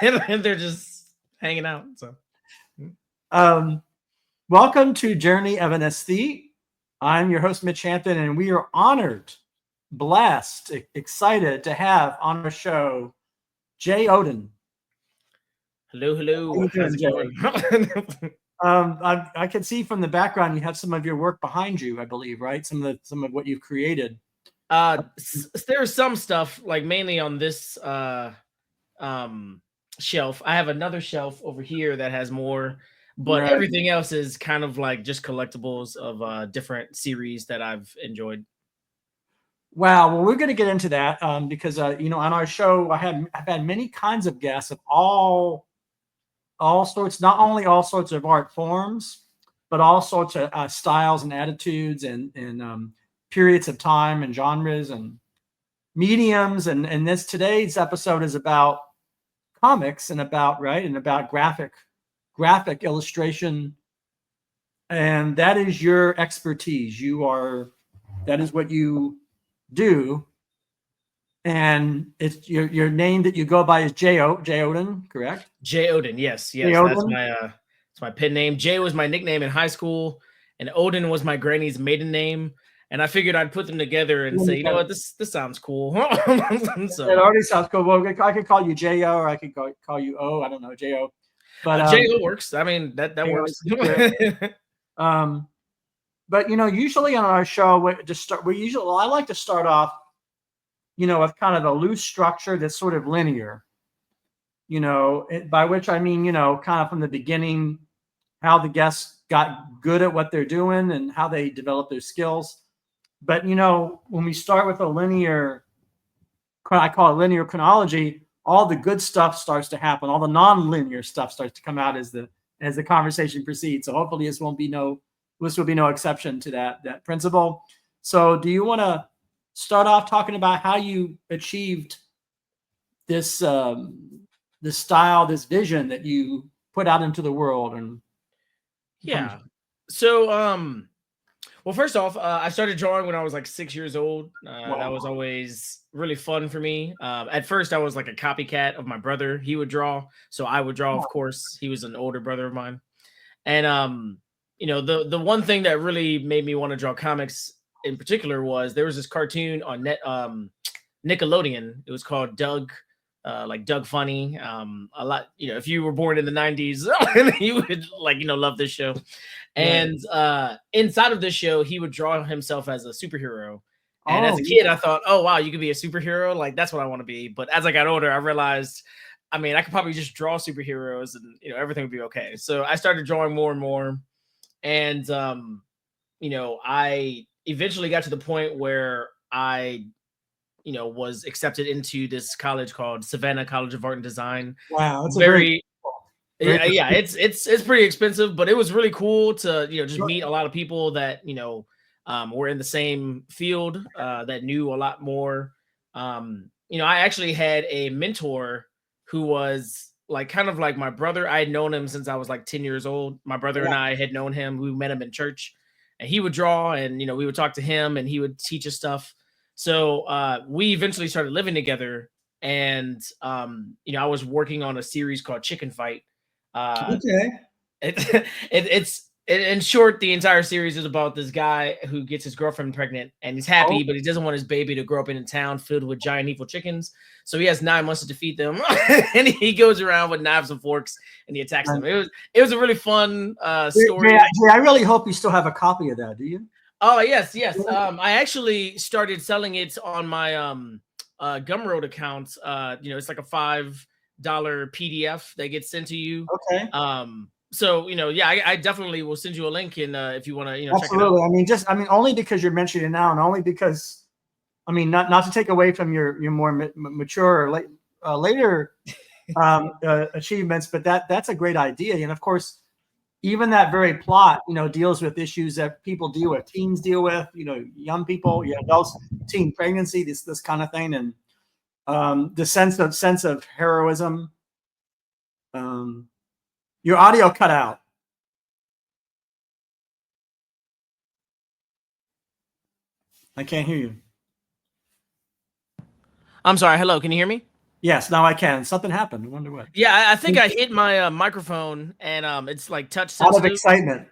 and they're just hanging out. So, welcome to Journey of an Aesthete. I'm your host, MitchHampton, and we are honored, blessed, excited to have on our show Jey Odin. Hello. How's it going? I can see from the background you have some of your work behind you, I believe, right? Some of what you've created. There's some stuff, like mainly on this shelf. I have another shelf over here that has more, but everything else is kind of like just collectibles of different series that I've enjoyed. Wow. Well, we're going to get into that because on our show I've had many kinds of guests of all sorts, not only all sorts of art forms, but all sorts of styles and attitudes and periods of time and genres and mediums. And today's episode is about comics and about graphic illustration. And that is your expertise. That is what you do. And it's your name that you go by is Jey Odin, correct? Jey Odin, yes. That's my pen name. Jey was my nickname in high school, and Odin was my granny's maiden name. And I figured I'd put them together and say, you know what, this sounds cool. So, it already sounds cool. Well, I could call you J-O, or I could call you O. I don't know, J-O. But J-O works. I mean, that works. But usually on our show, I like to start off, with kind of a loose structure that's sort of linear. By which I mean, kind of from the beginning, how the guests got good at what they're doing and how they develop their skills. But when we start with I call it linear chronology, all the good stuff starts to happen. All the non-linear stuff starts to come out as the conversation proceeds. So hopefully this will be no exception to that principle. So do you want to start off talking about how you achieved this this style, this vision that you put out into the world? And yeah. So well, first off, I started drawing when I was like 6 years old. Wow. That was always really fun for me. At first, I was like a copycat of my brother. He would draw, so I would draw, of course. He was an older brother of mine. And, the one thing that really made me want to draw comics in particular was there was this cartoon on Nickelodeon. It was called Doug. Like Doug Funny, a lot. If you were born in the 90s, you would love this show. And inside of this show, he would draw himself as a superhero. And as a kid, I thought, oh wow, you could be a superhero. Like that's what I want to be. But as I got older, I realized, I mean, I could probably just draw superheroes, and everything would be okay. So I started drawing more and more, and I eventually got to the point where I was accepted into this college called Savannah College of Art and Design. Wow, that's it's pretty expensive, but it was really cool to just meet a lot of people that were in the same field that knew a lot more. I actually had a mentor who was like kind of like my brother. I had known him since I was like 10 years old. My brother and I had known him. We met him in church, and he would draw, and we would talk to him, and he would teach us stuff. So we eventually started living together, and I was working on a series called Chicken Fight. It's in short, the entire series is about this guy who gets his girlfriend pregnant, and he's happy, but he doesn't want his baby to grow up in a town filled with giant evil chickens. So he has 9 months to defeat them, and he goes around with knives and forks, and he attacks them. It was a really fun story. I really hope you still have a copy of that. Do you? Oh yes. I actually started selling it on my Gumroad account. It's like a $5 PDF that gets sent to you. Okay. So I definitely will send you a link, and if you want to, check it absolutely. out. I mean, only because you're mentioning it now, and only because, not to take away from your more mature or later achievements, but that's a great idea. And of course, even that very plot, deals with issues that people deal with, teens deal with, young people, adults, teen pregnancy, this kind of thing, and the sense of heroism. Your audio cut out. I can't hear you. I'm sorry. Hello, can you hear me? Yes, now I can. Something happened. I wonder what. Yeah, I think I hit my microphone, and it's like touch Out of sensitive. excitement.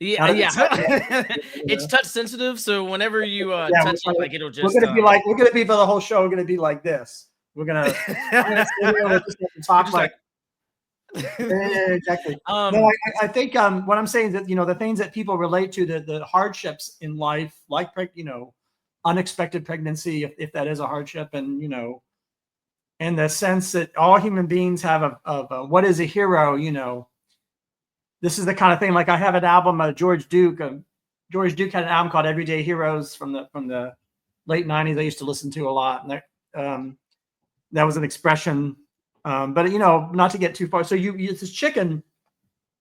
Yeah, Out of yeah. excitement. It's touch sensitive, so whenever you Yeah, touch it, like it'll we're just gonna be like, we're gonna be for the whole show. We're gonna be like this. I'm gonna sit here and we're just gonna talk just like. Yeah, exactly. No, I think what I'm saying is that, you know, the things that people relate to, the hardships in life, like, you know, unexpected pregnancy, if that is a hardship, and, you know, and the sense that all human beings have of what is a hero, you know. This is the kind of thing, like I have an album of George Duke. George Duke had an album called Everyday Heroes from the late 90s. I used to listen to a lot. And that was an expression. But, you know, not to get too far. So it's this chicken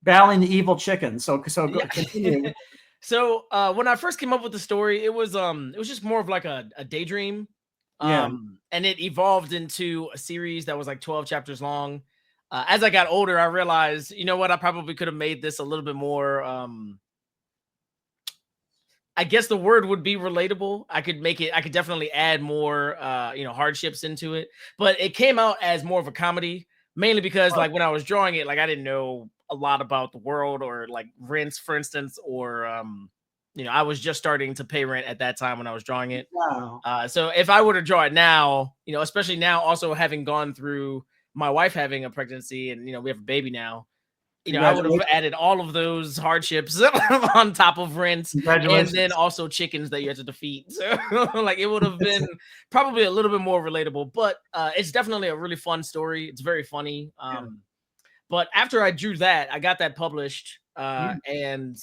battling the evil chicken. So yeah. continue. So when I first came up with the story, it was just more of like a daydream. Yeah. And it evolved into a series that was like 12 chapters long. As I got older, I realized, you know what, I probably could have made this a little bit more I guess the word would be relatable. I could definitely add more you know, hardships into it. But it came out as more of a comedy, mainly because like when I was drawing it, like I didn't know a lot about the world or like rents, for instance, or you know, I was just starting to pay rent at that time when I was drawing it. Wow. So if I were to draw it now, you know, especially now also having gone through my wife having a pregnancy and, you know, we have a baby now, you know, I would have added all of those hardships on top of rents and then also chickens that you had to defeat. So like it would have been probably a little bit more relatable, but it's definitely a really fun story. It's very funny. But after I drew that, I got that published and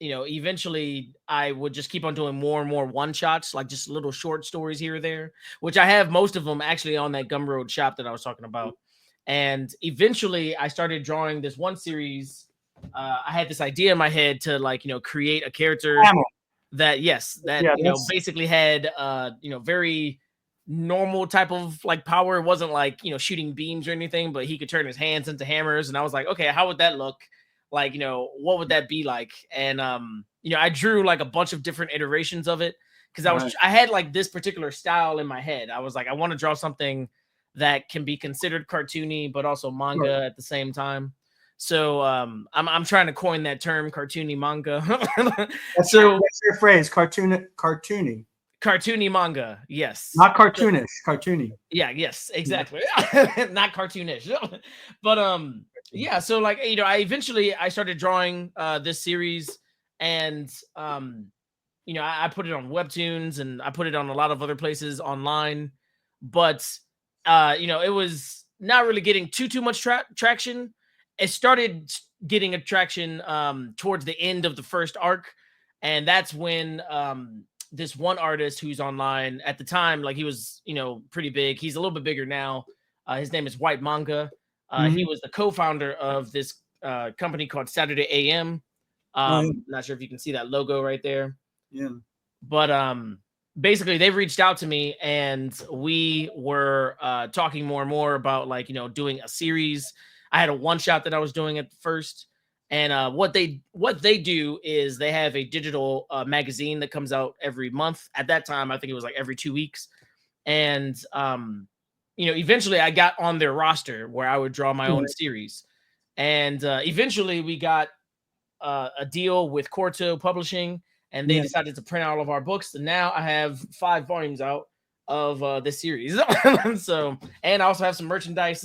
you know, eventually I would just keep on doing more and more one shots, like just little short stories here or there, which I have most of them actually on that Gumroad shop that I was talking about. And eventually I started drawing this one series. I had this idea in my head to, like, you know, create a character that, you know, basically had, you know, very normal type of like power. It wasn't like, you know, shooting beams or anything, but he could turn his hands into hammers. And I was like, okay, how would that look? Like, you know, what would that be like? And, you know, I drew like a bunch of different iterations of it because I had like this particular style in my head. I was like, I want to draw something that can be considered cartoony, but also manga at the same time. So I'm trying to coin that term, cartoony manga. That's your phrase, cartoony. Cartoony manga, yes. Not cartoonish, cartoony. Yeah, yes, exactly. Not cartoonish. But yeah, so like, you know, I started drawing this series, and you know, I put it on Webtoons and I put it on a lot of other places online, but you know, it was not really getting too much traction. It started getting a traction towards the end of the first arc, and that's when this one artist who's online at the time, like he was, you know, pretty big. He's a little bit bigger now. His name is White Manga. He was the co-founder of this company called SaturdayAM. Not sure if you can see that logo right there. Yeah. But basically they reached out to me and we were talking more and more about, like, you know, doing a series. I had a one shot that I was doing at first. And what they do is they have a digital magazine that comes out every month. At that time, I think it was like every 2 weeks. And you know, eventually I got on their roster where I would draw my own series. And eventually we got a deal with Corto Publishing, and they decided to print all of our books. And now I have 5 volumes out of this series. So, and I also have some merchandise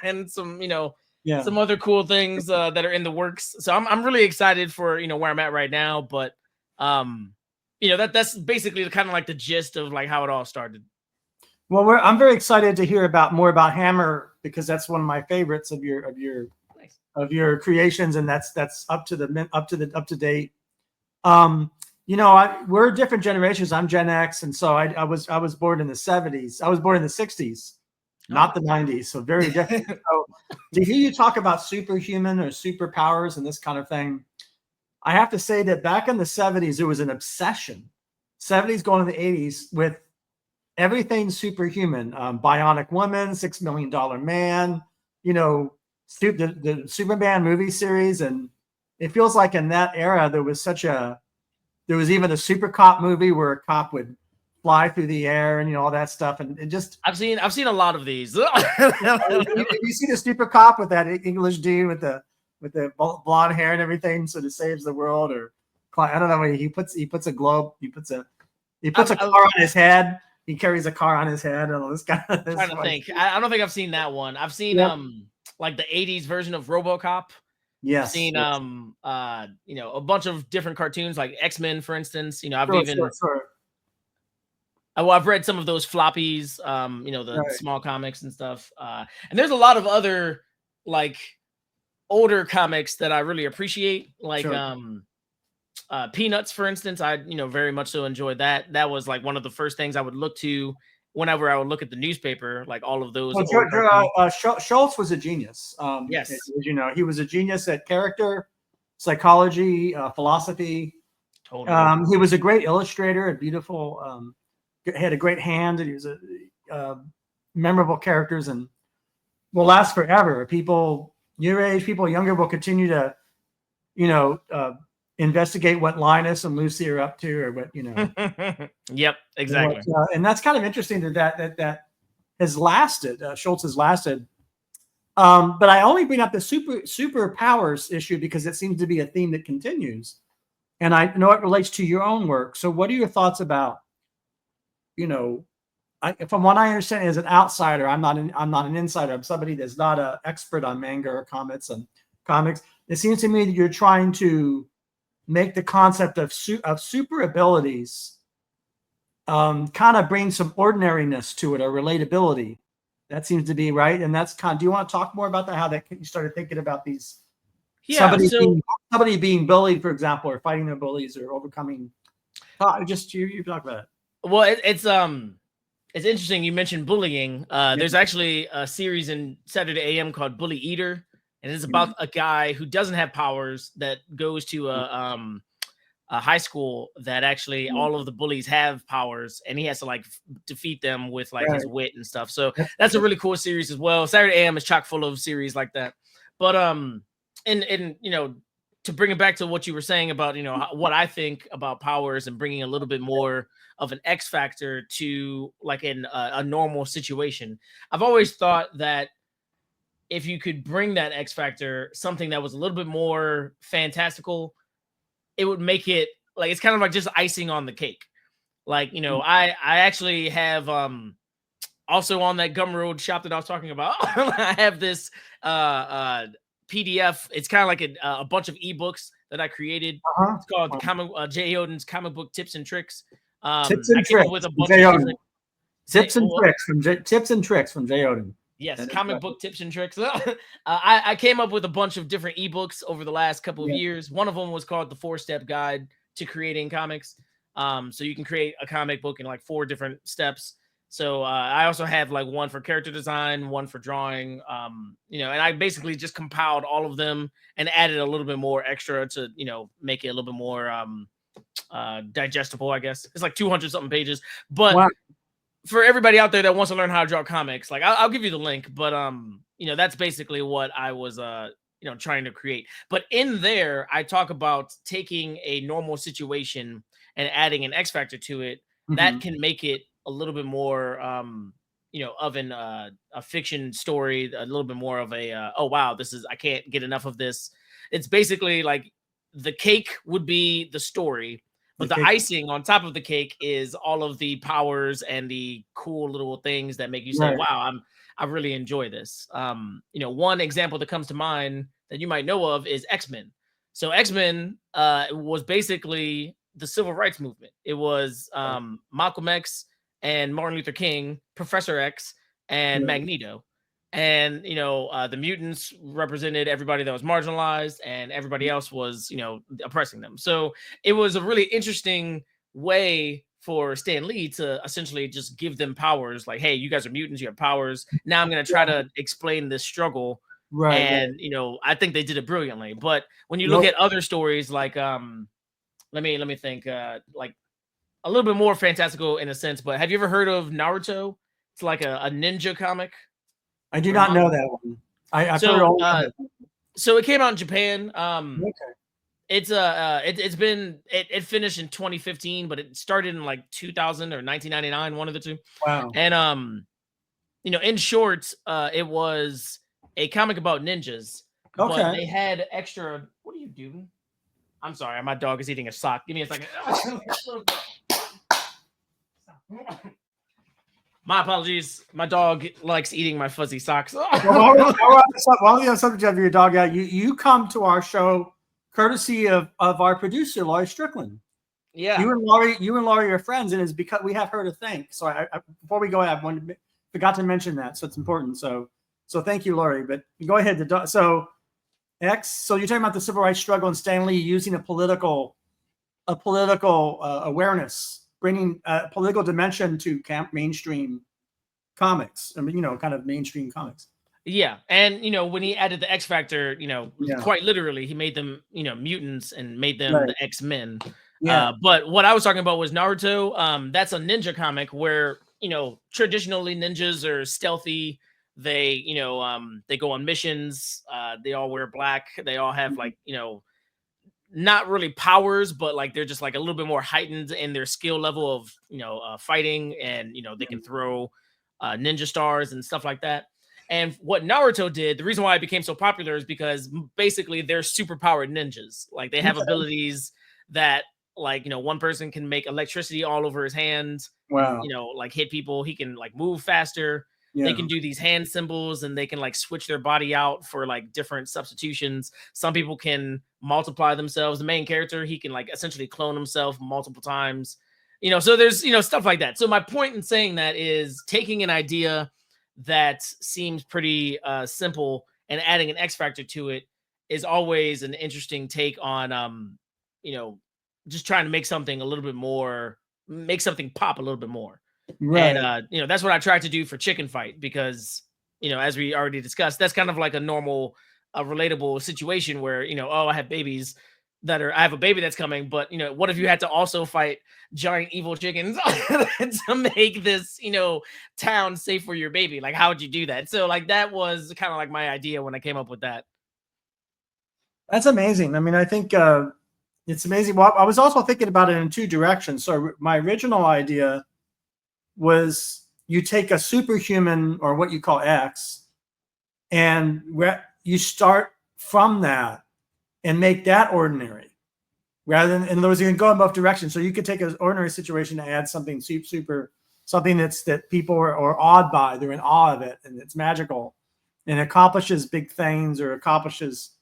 and some, you know, some other cool things that are in the works. So I'm really excited for, you know, where I'm at right now. But you know, that's basically kind of like the gist of like how it all started. Well, I'm very excited to hear more about Hammer, because that's one of my favorites of your creations, and that's up to date. You know, we're different generations. I'm Gen X, and so I was born in the 70s. I was born in the 60s. Not the 90s, so very different. So to hear you talk about superhuman or superpowers and this kind of thing, I have to say that back in the 70s, there was an obsession, 70s going to the 80s, with everything superhuman. Bionic Woman, $6 Million Man, you know, the Superman movie series. And it feels like in that era, there was even a super cop movie where a cop would fly through the air and all that stuff, and just I've seen a lot of these. you see the stupid cop with that English dude with the blonde hair and everything, sort of saves the world, or I don't know. He puts a globe, he puts a car on his head. He carries a car on his head and all this kind of. Trying to think. I don't think I've seen that one. I've seen like the '80s version of RoboCop. Yes. I've seen a bunch of different cartoons like X-Men, for instance. I've I've read some of those floppies, the small comics and stuff. And there's a lot of other like older comics that I really appreciate, like Peanuts, for instance. I very much so enjoyed that. That was like one of the first things I would look to whenever I would look at the newspaper, like all of those. Schulz was a genius. Yes, he was a genius at character, psychology, philosophy. Totally. He was a great illustrator, a beautiful. Had a great hand, and he was a memorable characters, and will last forever. People your age, people younger, will continue to, investigate what Linus and Lucy are up to, or what Yep, exactly. And that's kind of interesting that has lasted. Schulz has lasted. But I only bring up the superpowers issue because it seems to be a theme that continues, and I know it relates to your own work. So, what are your thoughts about? From what I understand, as an outsider, I'm not an insider. I'm somebody that's not an expert on manga or comics. It seems to me that you're trying to make the concept of super abilities kind of bring some ordinariness to it, or relatability. That seems to be right. And that's do you want to talk more about that? How you started thinking about these? Yeah. Somebody being bullied, for example, or fighting their bullies, or overcoming. Just you talk about it. Well, it's interesting you mentioned bullying. There's actually a series in SaturdayAM called Bully Eater, and it's about a guy who doesn't have powers that goes to a high school that actually all of the bullies have powers, and he has to like defeat them with like his wit and stuff. So that's a really cool series as well. SaturdayAM is chock full of series like that. But and to bring it back to what you were saying about what I think about powers and bringing a little bit more of an X factor to like in a normal situation. I've always thought that if you could bring that X factor, something that was a little bit more fantastical, it would make it like, it's kind of like just icing on the cake. Like, I actually have also on that Gumroad shop that I was talking about, I have this PDF. It's kind of like a bunch of ebooks that I created. It's called Jey Odin's Comic Book Tips and Tricks. Tips and tricks with a bunch of tips and tricks from Jey Odin. Yes, comic book tips and tricks. I came up with a bunch of different ebooks over the last couple of years. One of them was called the 4-Step Guide to Creating Comics. So you can create a comic book in like 4 different steps. So I also have like one for character design, one for drawing, and I basically just compiled all of them and added a little bit more extra to, make it a little bit more digestible, I guess. It's like 200 something pages, but for everybody out there that wants to learn how to draw comics, like I'll give you the link, but that's basically what I was trying to create. But in there, I talk about taking a normal situation and adding an X factor to it that can make it a little bit more of a fiction story, a little bit more of a oh wow, I can't get enough of this. It's basically like the cake would be the story, but the icing on top of the cake is all of the powers and the cool little things that make you say, wow, I really enjoy this. One example that comes to mind that you might know of is X-Men. So X-Men was basically the civil rights movement. It was Malcolm X and Martin Luther King, Professor X, and Magneto. And, the mutants represented everybody that was marginalized, and everybody else was, oppressing them. So it was a really interesting way for Stan Lee to essentially just give them powers. Like, hey, you guys are mutants, you have powers. Now I'm going to try to explain this struggle. Right. And, I think they did it brilliantly. But when you look at other stories, like, let me think, like a little bit more fantastical in a sense, but have you ever heard of Naruto? It's like a ninja comic. I do not know that one. I've heard all of it. So it came out in Japan. It's it finished in 2015, but it started in like 2000 or 1999, one of the two. Wow. And in short, it was a comic about ninjas, but Okay. they had extra. What are you doing? I'm sorry, my dog is eating a sock. Give me a second. My apologies. My dog likes eating my fuzzy socks. Well, while we're on the subject of your dog, you come to our show courtesy of our producer, Laurie Strickland. Yeah. You and Laurie are friends, and it's because we have her to thank. So I before we go, I forgot to mention that, so it's important. So thank you, Laurie. But go ahead. So you're talking about the civil rights struggle and Stan Lee using a political awareness, bringing a political dimension to mainstream comics. I mean, kind of mainstream comics. Yeah, and when he added the X Factor, quite literally, he made them mutants and made them the X-Men. Yeah. But what I was talking about was Naruto. That's a ninja comic where traditionally ninjas are stealthy. They they go on missions. They all wear black. They all have like not really powers, but like they're just like a little bit more heightened in their skill level of fighting, and they can throw ninja stars and stuff like that. And what Naruto did, the reason why it became so popular is because basically they're super powered ninjas. Like they have abilities that like one person can make electricity all over his hands. Wow. Like hit people. He can like move faster. Yeah. They can do these hand symbols, and they can like switch their body out for like different substitutions. Some people can multiply themselves. The main character, he can like essentially clone himself multiple times. So there's stuff like that. So my point in saying that is taking an idea that seems pretty simple and adding an X factor to it is always an interesting take on just trying to make something a little bit more, make something pop a little bit more. Right. And that's what I tried to do for Chicken Fight, because as we already discussed, that's kind of like a normal relatable situation where I have babies I have a baby that's coming, but what if you had to also fight giant evil chickens to make this town safe for your baby? Like, how would you do that? So like that was kind of like my idea when I came up with that. That's amazing. I mean, I think it's amazing. Well, I was also thinking about it in two directions. So my original idea was you take a superhuman, or what you call X, and you start from that and make that ordinary, rather than, in other words, you can go in both directions. So you could take an ordinary situation and add something super, something that people are awed by. They're in awe of it, and it's magical, and accomplishes big things, or accomplishes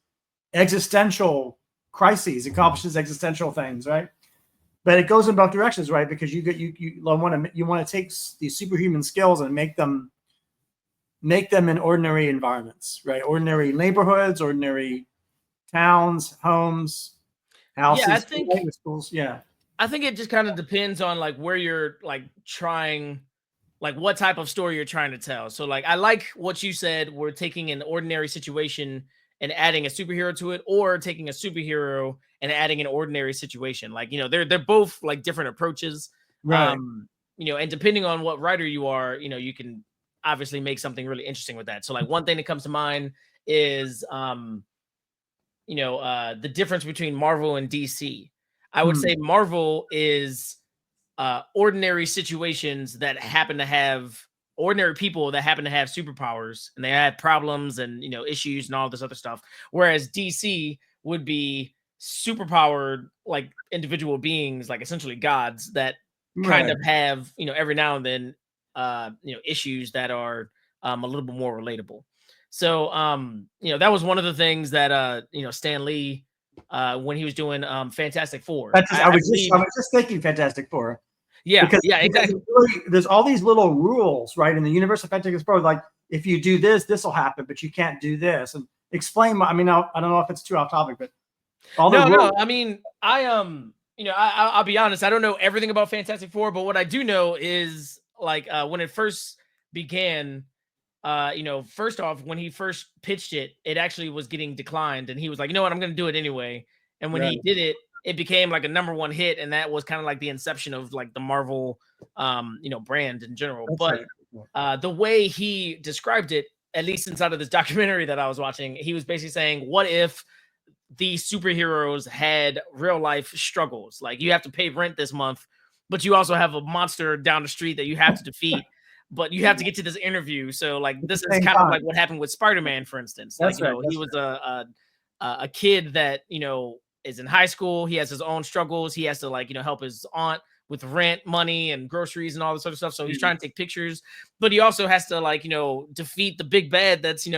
existential crises, accomplishes existential things, right? But it goes in both directions, right? Because you want to take these superhuman skills and make them in ordinary environments, right? Ordinary neighborhoods, ordinary towns, homes, houses, I think schools. Yeah. I think it just kind of depends on like where you're like trying, like what type of story you're trying to tell. So like I like what you said, we're taking an ordinary situation and adding a superhero to it, or taking a superhero and adding an ordinary situation. Like, they're both like different approaches. Right. And depending on what writer you are, you can obviously make something really interesting with that. So like one thing that comes to mind is the difference between Marvel and DC. I would say Marvel is ordinary situations that happen to have ordinary people that happen to have superpowers, and they have problems and issues and all this other stuff. Whereas DC would be superpowered, like individual beings, like essentially gods that kind of have every now and then issues that are a little bit more relatable. So that was one of the things that Stan Lee when he was doing Fantastic Four. I was just thinking Fantastic Four. Yeah, exactly. There's all these little rules, right? In the universe of Fantastic Four, like if you do this, this will happen, but you can't do this. And explain. I mean, I don't know if it's too off topic, but no. I mean, I'll be honest. I don't know everything about Fantastic Four, but what I do know is like when it first began, first off, when he first pitched it, it actually was getting declined, and he was like, you know what, I'm going to do it anyway. And when he did it, it became like a #1 hit, and that was kind of like the inception of like the Marvel, brand in general. That's but the way he described it, at least inside of this documentary that I was watching, he was basically saying, what if these superheroes had real life struggles. Like you have to pay rent this month, but you also have a monster down the street that you have to defeat. But you have to get to this interview. So like this is kind of like what happened with Spider-Man, for instance. Like, he was a kid that, is in high school. He has his own struggles. He has to like, help his aunt with rent money and groceries and all this sort of stuff. So he's trying to take pictures, but he also has to like, defeat the big bad that's,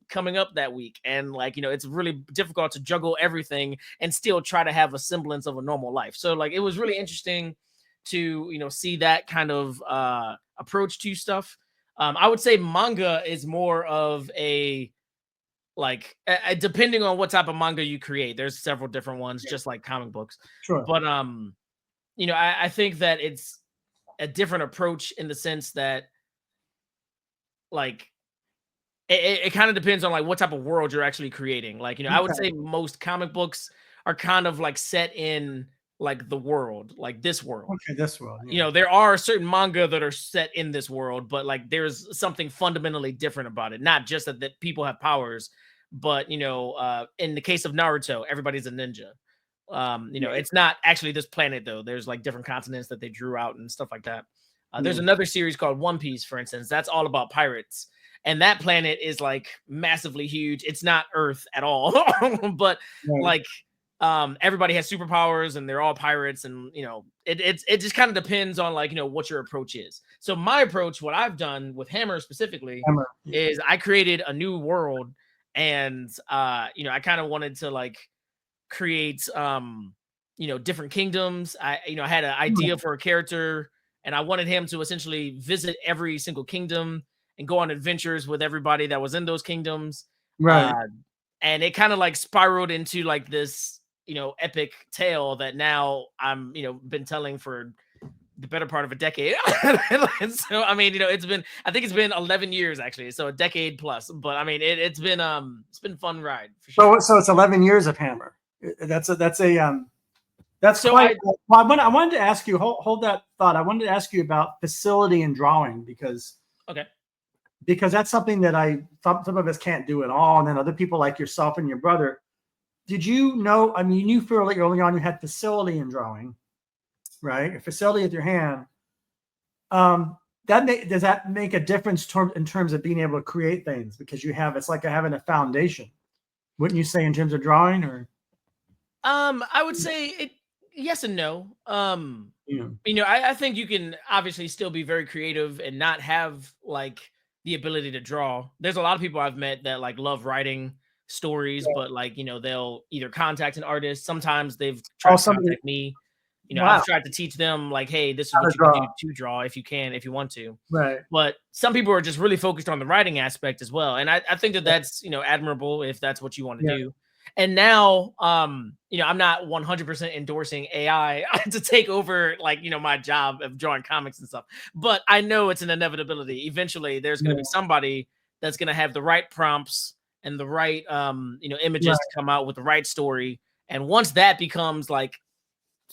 coming up that week. And like, it's really difficult to juggle everything and still try to have a semblance of a normal life. So like, it was really interesting to, see that kind of approach to stuff. I would say manga is more of a, like, depending on what type of manga you create, there's several different ones, just like comic books. Sure. But, I think that it's a different approach in the sense that, like, it kind of depends on like what type of world you're actually creating. Like, I would say most comic books are kind of like set in like the world, like this world. Okay, this world. There are certain manga that are set in this world, but like there's something fundamentally different about it. Not just that people have powers, but in the case of Naruto, everybody's a ninja. It's not actually this planet though. There's like different continents that they drew out and stuff like that. There's another series called One Piece, for instance. That's all about pirates. And that planet is like massively huge. It's not Earth at all, but like everybody has superpowers and they're all pirates. And, it just kind of depends on like, what your approach is. So my approach, what I've done with Hammer specifically is I created a new world and, I kind of wanted to like create, different kingdoms. I had an idea for a character and I wanted him to essentially visit every single kingdom and go on adventures with everybody that was in those kingdoms. Right. And it kind of like spiraled into like this, epic tale that now I'm, been telling for the better part of a decade. So, I mean, I think it's been 11 years actually. So a decade plus, but I mean, it's been a fun ride for sure. So it's 11 years of Hammer. That's so quite. I wanted to ask you, hold that thought. I wanted to ask you about facility and drawing because that's something that some of us can't do at all. And then other people like yourself and your brother, did you know, I mean, you knew fairly early on you had facility in drawing, right? A facility with your hand. Does that make a difference in terms of being able to create things? Because it's like having a foundation. Wouldn't you say in terms of drawing or? I would say yes and no. I think you can obviously still be very creative and not have like the ability to draw. There's a lot of people I've met that like love writing stories, but like, they'll either contact an artist. Sometimes they've tried to contact me. I've tried to teach them like, hey, this is what you can do to draw if you want to. Right. But some people are just really focused on the writing aspect as well. And I think that's, admirable if that's what you want to do. And now, I'm not 100% endorsing AI to take over like, my job of drawing comics and stuff, but I know it's an inevitability. Eventually there's going to be somebody that's going to have the right prompts and the right, images to come out with the right story. And once that becomes like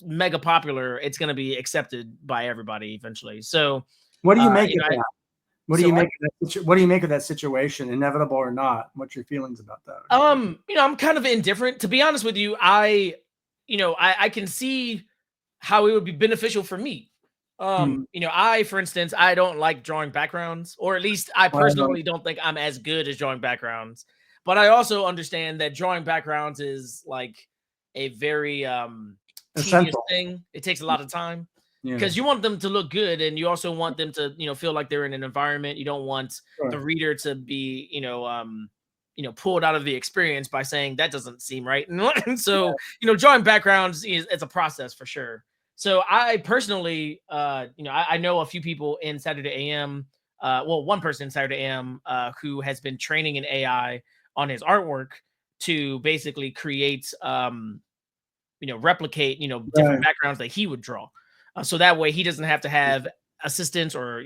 mega popular, it's going to be accepted by everybody eventually. So what do you make of that? What do you make of that situation, inevitable or not? What's your feelings about that? I'm kind of indifferent, to be honest with you. I can see how it would be beneficial for me. For instance, I don't like drawing backgrounds, or at least I personally don't think I'm as good as drawing backgrounds. But I also understand that drawing backgrounds is like a very tedious thing. It takes a lot of time. Because you want them to look good, and you also want them to, feel like they're in an environment. You don't want the reader to be, pulled out of the experience by saying that doesn't seem right. And so, drawing backgrounds it's a process for sure. So I personally, I know a few people in SaturdayAM. One person in SaturdayAM who has been training in AI on his artwork to basically create, replicate, different backgrounds that he would draw. So that way he doesn't have to have assistants or,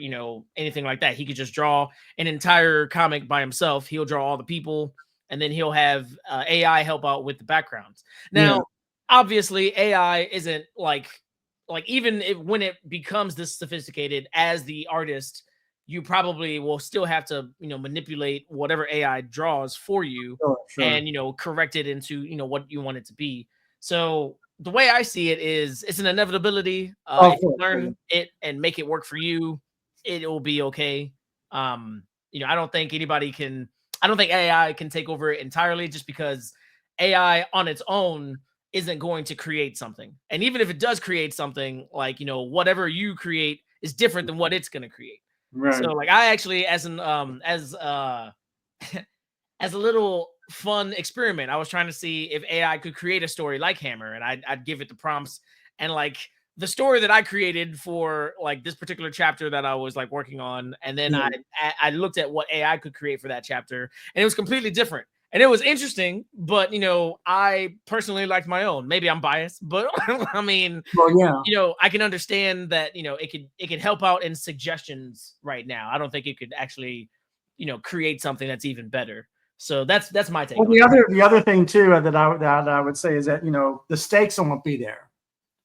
anything like that. He could just draw an entire comic by himself. He'll draw all the people, and then he'll have AI help out with the backgrounds. Now, obviously AI isn't like even when it becomes this sophisticated, as the artist, you probably will still have to, manipulate whatever AI draws for you Sure. and, correct it into, what you want it to be. So the way I see it is it's an inevitability. If you learn it and make it work for you, it will be okay. I don't think AI can take over it entirely, just because AI on its own isn't going to create something. And even if it does create something, like, whatever you create is different than what it's going to create. Right. So like I actually, as a little fun experiment, I was trying to see if AI could create a story like Hammer, and I'd give it the prompts, and like the story that I created for like this particular chapter that I was like working on, and then I looked at what AI could create for that chapter, and it was completely different. And it was interesting, but I personally liked my own. Maybe I'm biased, but I mean, I can understand that it could help out in suggestions right now. I don't think it could actually create something that's even better. So that's my take. Well, the other thing too that I would say is that the stakes won't be there.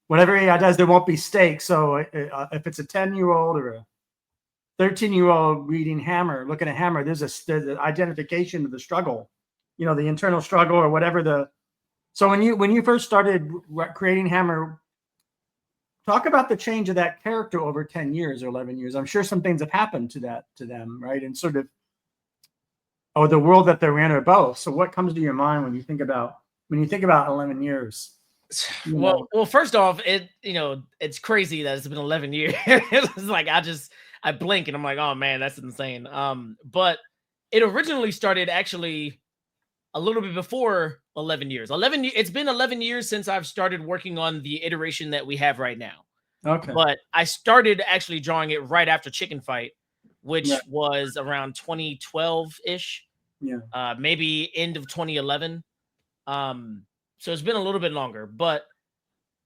Whatever AI does, there won't be stakes. So if it's a 10-year-old or a 13-year-old reading Hammer, looking at Hammer, there's an identification of the struggle, the internal struggle or whatever. So when you first started creating Hammer, talk about the change of that character over 10 years or 11 years. I'm sure some things have happened to them, right? And sort of, or the world that they're in, or both. So what comes to your mind when you think about 11 years? Well, first off, it's crazy that it's been 11 years. It's like I blink and I'm like, oh man, that's insane. But it originally started actually a little bit before 11 years. It's been 11 years since I've started working on the iteration that we have right now. Okay. But I started actually drawing it right after Chicken Fight, which was around 2012-ish. Yeah. Maybe end of 2011. So it's been a little bit longer, but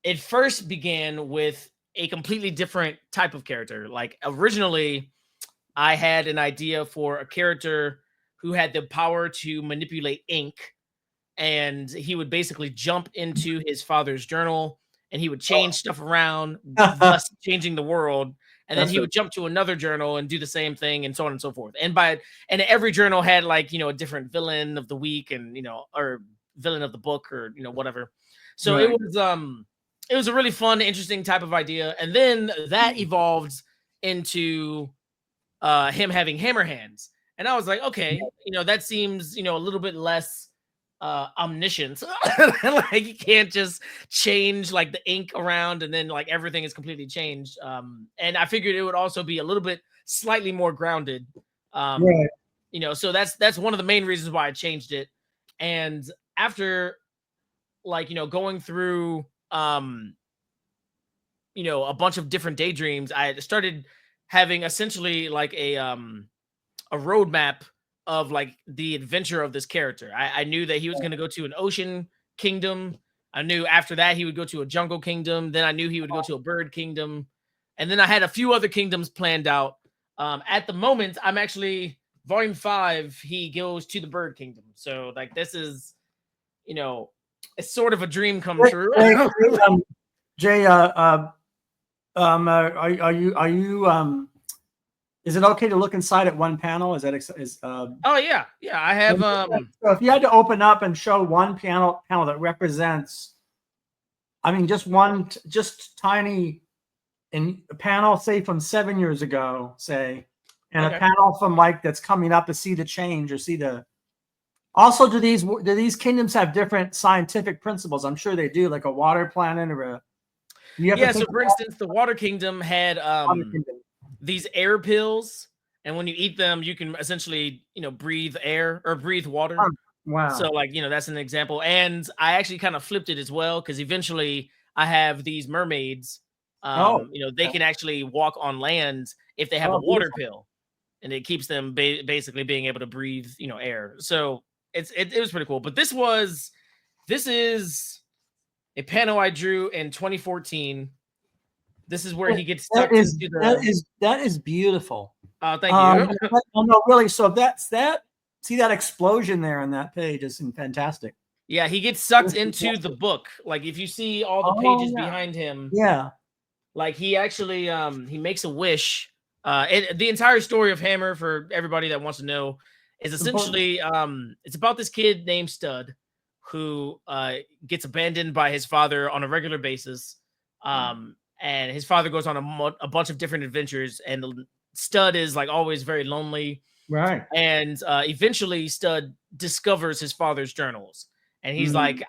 it first began with a completely different type of character. Like originally, I had an idea for a character who had the power to manipulate ink, and he would basically jump into his father's journal and he would change stuff around, thus changing the world. And then he would jump to another journal and do the same thing, and so on and so forth. And every journal had like, a different villain of the week, and or villain of the book, or whatever. So it was a really fun, interesting type of idea. And then that evolved into him having hammer hands. And I was like, okay, that seems, a little bit less omniscient. Like you can't just change like the ink around and then like everything is completely changed. And I figured it would also be a little bit slightly more grounded. So that's one of the main reasons why I changed it. And after like, going through a bunch of different daydreams, I started having essentially like a roadmap of like the adventure of this character. I knew that he was going to go to an ocean kingdom. I knew after that he would go to a jungle kingdom. Then I knew he would go to a bird kingdom. And then I had a few other kingdoms planned out. At the moment, I'm actually volume 5. He goes to the bird kingdom. So like, this is, it's sort of a dream come true. Jey, are you is it okay to look inside at one panel? Oh yeah, I have so if you had to open up and show one panel that represents, I mean, just tiny in a panel, say from 7 years ago, say, and a panel from like that's coming up to see the change or see the. Also, do these kingdoms have different scientific principles? I'm sure they do, like a water planet or a. So for instance, the water kingdom had these air pills, and when you eat them, you can essentially, breathe air or breathe water. Wow. So like, that's an example. And I actually kind of flipped it as well, because eventually I have these mermaids. They can actually walk on land if they have a water pill, and it keeps them basically being able to breathe, air. So it was pretty cool. But this is a panel I drew in 2014. This is where he gets stuck into the... That is beautiful. Oh, thank you. No, really. So that's that. See that explosion there on that page is fantastic. Yeah, he gets sucked into the book. Like if you see all the pages behind him. Yeah. Like he actually he makes a wish The entire story of Hammer, for everybody that wants to know, is essentially it's about this kid named Stud who gets abandoned by his father on a regular basis. And his father goes on a bunch of different adventures, and Stud is like always very lonely. Right. And eventually Stud discovers his father's journals, and he's like,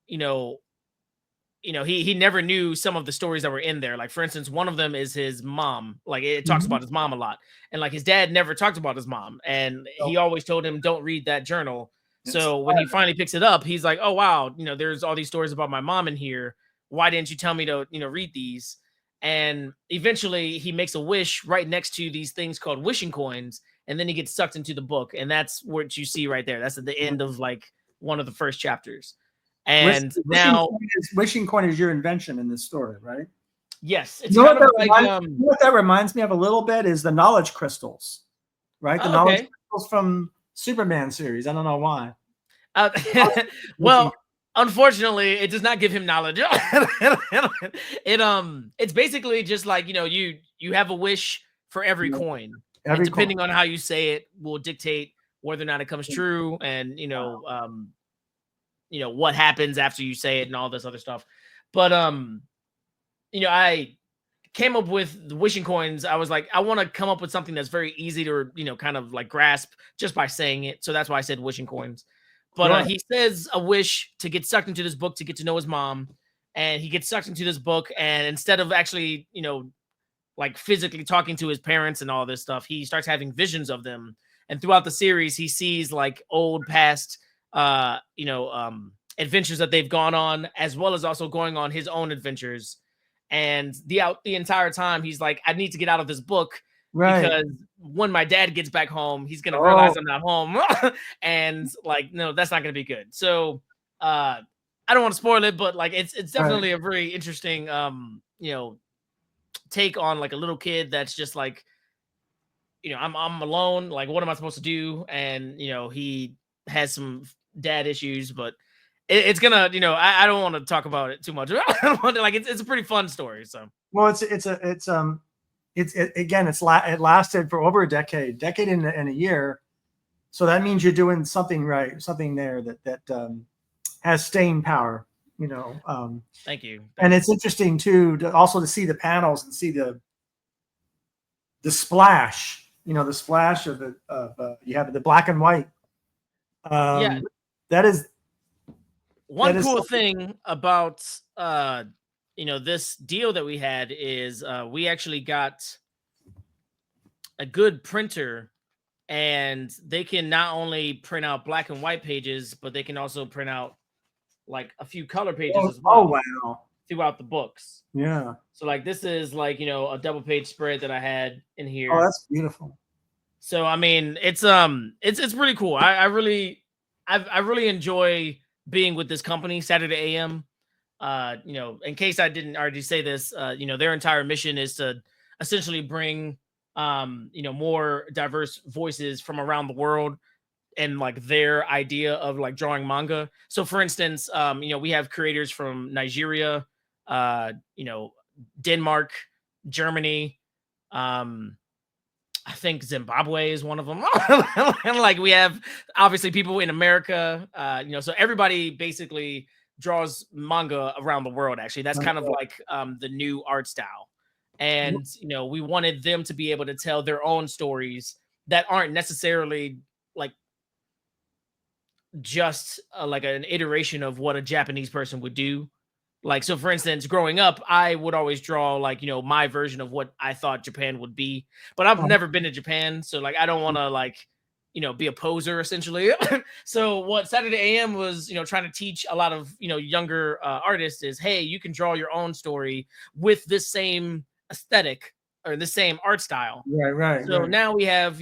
he never knew some of the stories that were in there. Like, for instance, one of them is his mom. Like, it talks about his mom a lot. And like, his dad never talked about his mom. And he always told him, don't read that journal. So when he finally picks it up, he's like, oh, wow, there's all these stories about my mom in here. Why didn't you tell me to, read these? And eventually he makes a wish right next to these things called wishing coins. And then he gets sucked into the book. And that's what you see right there. That's at the end of like one of the first chapters. And wishing coin is your invention in this story, right? Yes. It's kind of like what that reminds me of a little bit is the knowledge crystals, right? The knowledge crystals from Superman series. I don't know why. Well, unfortunately, it does not give him knowledge. It's basically just like, you have a wish for every coin. And depending on how you say it will dictate whether or not it comes true, and what happens after you say it and all this other stuff. But I came up with the wishing coins. I was like, I want to come up with something that's very easy to kind of like grasp just by saying it. So that's why I said wishing coins. But he says a wish to get sucked into this book to get to know his mom, and he gets sucked into this book, and instead of actually like physically talking to his parents and all this stuff, he starts having visions of them. And throughout the series, he sees like old past adventures that they've gone on, as well as also going on his own adventures. And the entire time he's like, I need to get out of this book, because when my dad gets back home, he's gonna realize I'm not home. And like, no, that's not gonna be good. So I don't want to spoil it, but like it's definitely a very interesting take on like a little kid that's just like, I'm alone, like what am I supposed to do? And he has some dad issues, but it's gonna, I don't want to talk about it too much. It's a pretty fun story. So it lasted for over a decade and a year. So that means you're doing something right, something there that has staying power. Thank you. And it's interesting too to see the panels and see the splash. The splash of you have the black and white. That is one cool thing about this deal that we had is we actually got a good printer, and they can not only print out black and white pages, but they can also print out like a few color pages as well. Oh wow! Throughout the books. Yeah. So like this is like a double page spread that I had in here. Oh, that's beautiful. So I mean, it's pretty cool. I really enjoy being with this company, SaturdayAM. In case I didn't already say this, their entire mission is to essentially bring more diverse voices from around the world and like their idea of like drawing manga. So for instance, we have creators from Nigeria, Denmark, Germany, I think Zimbabwe is one of them. And like we have obviously people in America, so everybody basically draws manga around the world. Actually, that's kind of like the new art style. And we wanted them to be able to tell their own stories that aren't necessarily like just like an iteration of what a Japanese person would do. Like, so for instance, growing up, I would always draw like, my version of what I thought Japan would be, but I've never been to Japan. So like, I don't want to like, be a poser essentially. So what SaturdayAM was, trying to teach a lot of, younger artists is, hey, you can draw your own story with this same aesthetic or the same art style. Right. So now we have,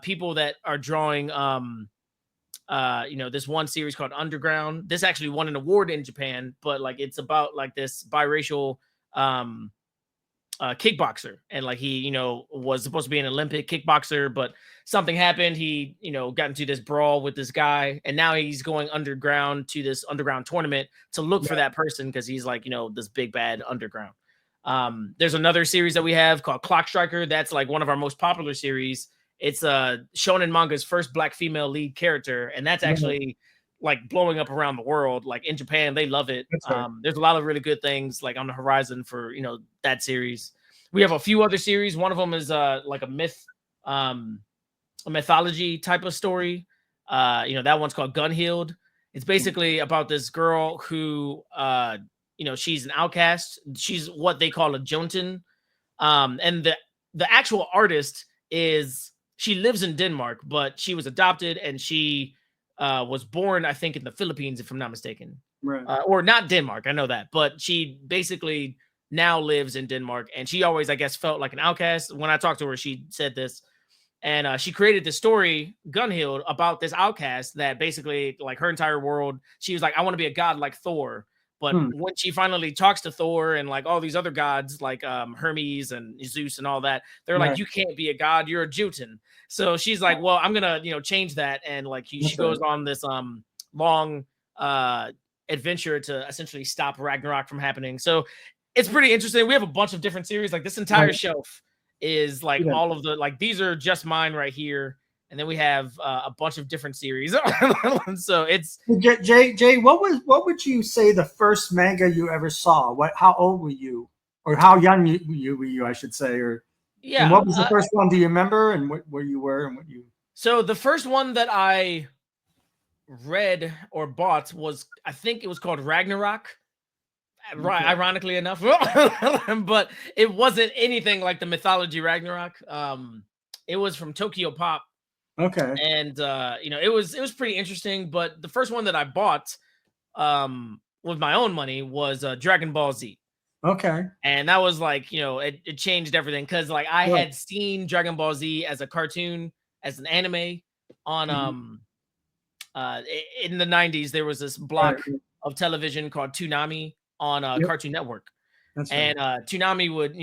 people that are drawing, this one series called Underground. This actually won an award in Japan, but like it's about like this biracial kickboxer, and like he was supposed to be an Olympic kickboxer, but something happened. He got into this brawl with this guy, and now he's going underground to this underground tournament to look for that person, because he's like this big bad underground. There's another series that we have called Clock Striker. That's like one of our most popular series. It's Shonen manga's first Black female lead character, and that's actually like blowing up around the world. Like in Japan, they love it. Right. There's a lot of really good things like on the horizon for that series. We have a few other series. One of them is like a mythology type of story. That one's called Gunhild. It's basically about this girl who she's an outcast. She's what they call a Jotun. And the actual artist she lives in Denmark, but she was adopted and she was born, I think, in the Philippines, if I'm not mistaken. Right. Or not Denmark, I know that, but she basically now lives in Denmark, and she always, I guess, felt like an outcast. When I talked to her, she said this, and she created this story, Gunhild, about this outcast that basically, like, her entire world, she was like, I want to be a god like Thor. But when she finally talks to Thor and like all these other gods, like Hermes and Zeus and all that, they're like, you can't be a god, you're a Jotun. So she's like, well, I'm gonna change that, and like she goes on this long adventure to essentially stop Ragnarok from happening. So it's pretty interesting. We have a bunch of different series. Like this entire shelf is like all of the, like, these are just mine right here. And then we have a bunch of different series. So it's Jay, what would you say the first manga you ever saw? How old were you? Or how young were you, I should say, or and what was the first one? Do you remember, and where you were and what you? So the first one that I read or bought was, I think it was called Ragnarok. Right, ironically enough, but it wasn't anything like the mythology Ragnarok. It was from Tokyo Pop. Okay. And it was pretty interesting. But the first one that I bought with my own money was Dragon Ball Z. Okay. And that was like, it changed everything, because like I had seen Dragon Ball Z as a cartoon, as an anime on in the 90s. There was this block of television called Toonami on Cartoon Network. And Toonami would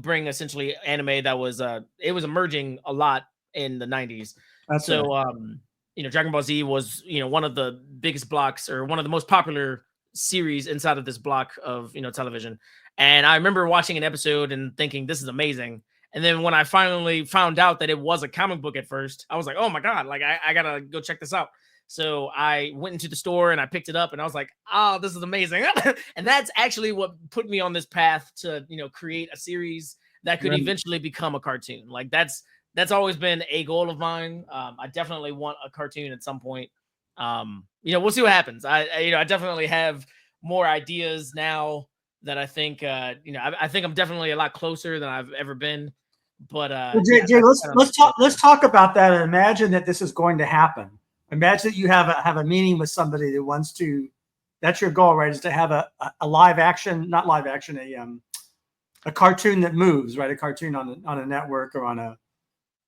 bring essentially anime that was it was emerging a lot in the 90s. Dragon Ball Z was one of the biggest blocks, or one of the most popular series inside of this block of television. And I remember watching an episode and thinking, this is amazing. And then when I finally found out that it was a comic book at first, I was like, oh my god, like I gotta go check this out. So I went into the store and I picked it up, and I was like, oh, this is amazing. And that's actually what put me on this path to create a series that could eventually become a cartoon. Like that's always been a goal of mine. I definitely want a cartoon at some point. We'll see what happens. I definitely have more ideas now that I think, I think I'm definitely a lot closer than I've ever been. But Jay, let's talk about that and imagine that this is going to happen. Imagine that you have a meeting with somebody that wants to. That's your goal, right? Is to have a live action, not live action, a cartoon that moves, right? A cartoon on a network or on a.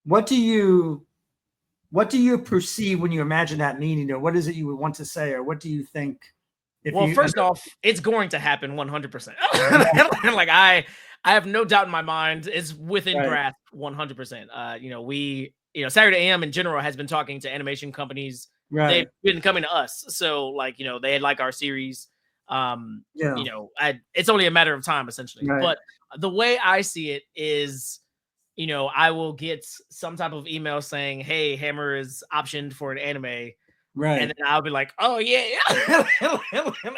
What do you perceive when you imagine that meeting, or what is it you would want to say, or what do you think? First off, it's going to happen 100%. Like I have no doubt in my mind. It's within grasp 100%. SaturdayAM in general has been talking to animation companies. They've been coming to us. So like, they like our series. It's only a matter of time, essentially. But the way I see it is, I will get some type of email saying, hey, Hammer is optioned for an anime. Right. And then I'll be like, oh yeah.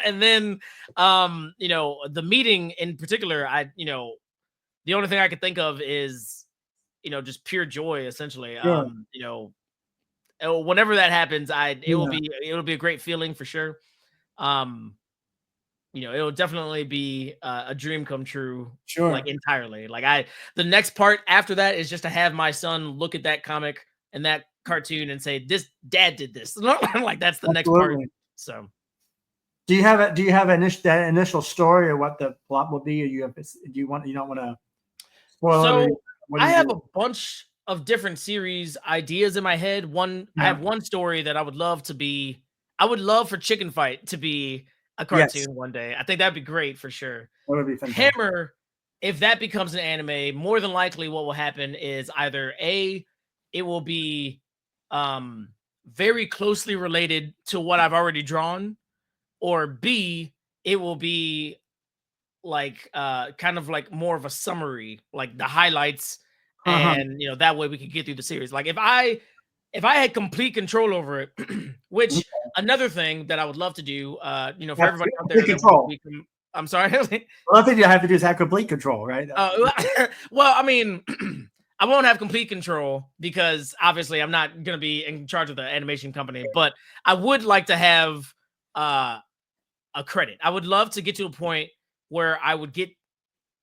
And then the meeting in particular, the only thing I could think of is just pure joy, essentially. Whenever that happens, it'll be a great feeling for sure. It'll definitely be a dream come true. Sure. Like entirely. Like the next part after that is just to have my son look at that comic and that cartoon and say, this dad did this. Like that's the next part. So do you have that initial story or what the plot will be, or you don't want to spoil so it? I have a bunch of different series ideas in my head. I have one story that I would love for Chicken Fight to be a cartoon one day. I think that'd be great for sure. That would be fantastic. Hammer, if that becomes an anime, more than likely what will happen is either it will be very closely related to what I've already drawn, or B, it will be like kind of like more of a summary, like the highlights, Uh-huh. and that way we could get through the series. Like if I had complete control over it, which another thing that I would love to do, for That's everybody out complete there that control. I'm sorry. Well, I think you have to do is have complete control, right? Well, I mean, I won't have complete control because obviously I'm not going to be in charge of the animation company, but I would like to have a credit. I would love to get to a point where I would get